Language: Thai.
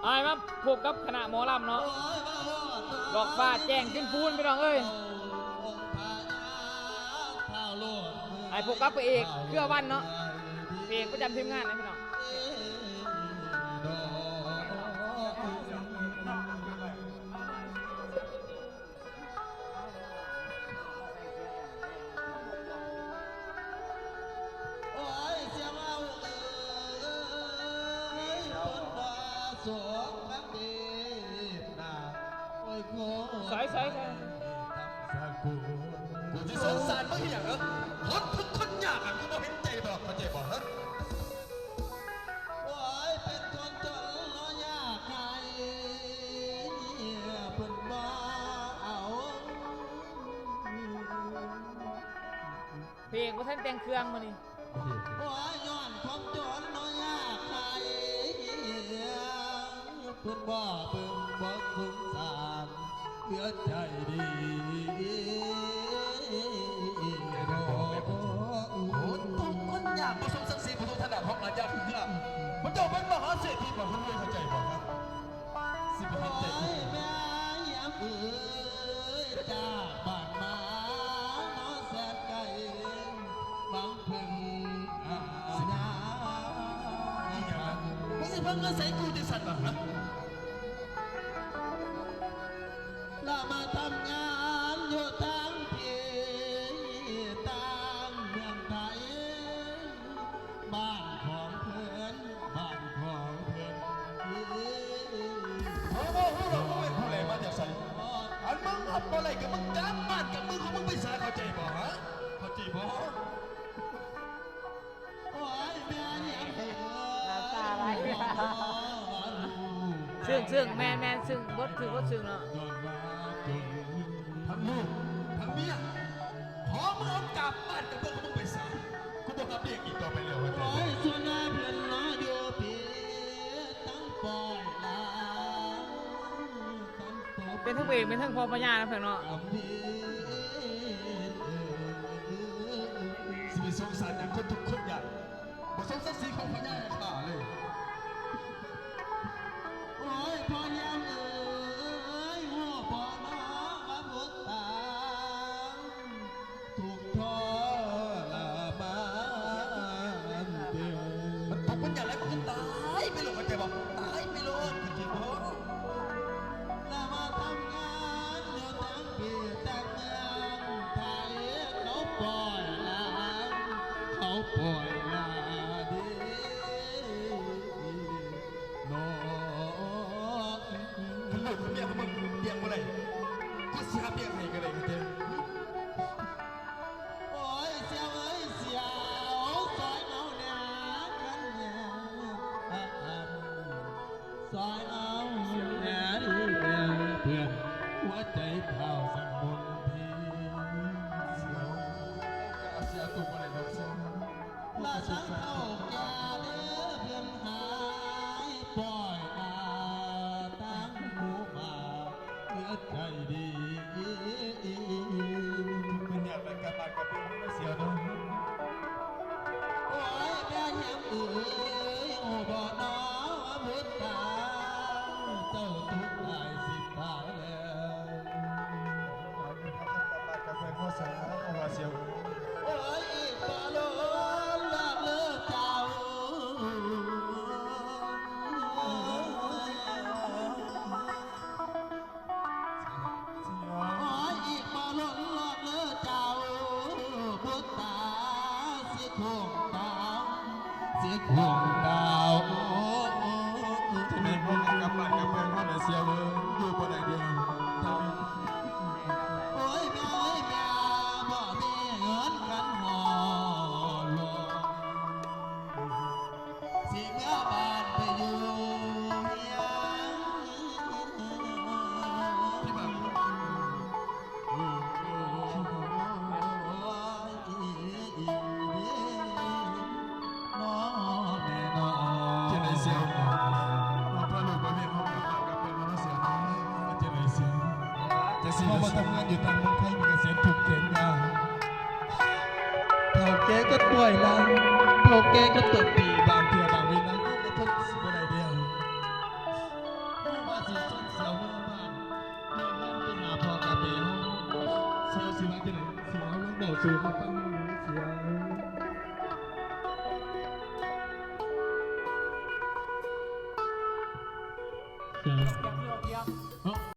ไอ้มาพบกับคณะหมอลำเนาะดอกฟ้าแจ้งขึ้นพูนพี่น้องเอ้ยไอ้พบกับพระเอกเครือวันเนาะพระเอกประจำทีมงานนะพี่น้องใส่กูจะสงสารมึงอย่างเหรอคนทุกคนยากอ่ะกูไม่เห็นใจบอกเข้าใจบอกฮะโอ้ยเป็นคนจนล้อยากใครเพิ่นบ่เอาเพลงว่าท่านแต่งเครื่องมานี่โอ้ยย้อนความจนล้อยากใครเพิ่นบ่เพิ่นบ่สงสารเหลือใจดีคนยากมาสงสักสีผู้ทุกท่านของอาจารย์เพื่อมันเจ้าเป็นมหาเศรษฐีบอกคุณไม่เข้าใจบอกครับสิบเป็นใจกูแม่ยามเอ๋ยจากบ้านมาเนาะแสนไกลหวังพึ่งอาญามึงสิเพิ่งมาใส่กูจะสั่นบอกฮะละมาทำงานอยู่ตั้งที่ตั้งเมืองไทยบ้านของเพื่อนบ้านของเพื่อนโอ้โหเป็นผู้ใดมาจากใส่อันมึงอับอะไรกับมึงจ้างบ้านกับมึงของมึงไม่สายเข้าใจบอกฮะเข้าใจบอกโอ้ยแม่ยังเอ๋ยซึ่งแมนซึ่งบดถือบดซึ่งเนาะทั้งลูกทั้งเมียขอมึงเอากลับบ้านกับพวกมึงไปสายกูบอกกับเด็กอีกต่อไปแล้วโอ้ยส่วนนายเพื่อนน้อยอยู่พี่ตั้งปล่อยลาเป็นทั้งเอกเป็นทั้งพ่อปัญญานะเพื่อนเนาะสิบสงสารอย่างคนทุกคนอย่างบ่สงสารสีของพญาข้าเลยโอ้ยพอยามเอ๋ยหัวพ่อน้อว่าพุทธาถูกทรมานเดียวมันทุกคนอย่างไรมันก็ตายไปหลงกันใจบอกตายไปหลงกันใจบอก ละมาทำงานอยู่ตั้งปีตั้งเมืองไทยเขาปล่อยลาเขาปล่อยลาดีน้อง คุณลูกคุณเมียของมึงเบี้ยงบ่ได้กูสิหาเบี้ยงให้ก็ได้กันเจ้ โอ้ยเสียวเอ้ยเสียวซอยเอาแหน่กันแหน่ซอยเอาแหน่ดีแหน่เพื่อนหัวใจเผาสั่งบนทีเสียวก็เสียตัวบ่ได้ดอกเสียวละสังเข้าแก่เด้อเพื่อนหายปล่อยอาตั้งหูมาเหลือใจดี มันอยากไปกลับบ้านกับเพื่อนมันเสียวเนาะ โอ้ยแม่ยังเอ๋ยโอ้บ่น้อว่าพุทธาเจ้าทุกข์หลายสิบตายแล้ว กลับบ้านกับเพื่อนพ่อสาเอาว่าเสียว โอ้ยอีกบ่ล้นลากเลิกเจ้าโอ้ยอีกบ่ล้นลากเลิกเจ้าพุทธาสิโคงดาวสิโคงดาวจะมีพวกกลับบ้านกับเพื่อนพ่อน่ะเสียวเว้ยอยู่บ่ได้เดียว โอ้ยแม่เอ้ยแม่บ่มีเงินกันหอหลวงสิเมื่อบ้านไปอยู่เมียงที่บ้านโอ้ยน้อแม่น้อ จะได้เสียวว่าพ่อลูกบ่มีเขากลับบ้านกับเพื่อนมันเสียวเนาะจะได้เสียวจะสิเขามาทำงานอยู่ทางเมืองไทยมีเกษตรถูกเข็นยาเท่าแกก็ป่วยแล้วเท่าแกก็ตบตีบางเถื่อบางเวลาก็ทนสิบ่ได้เดียว บอกสู่มาฟังเสียงเสียง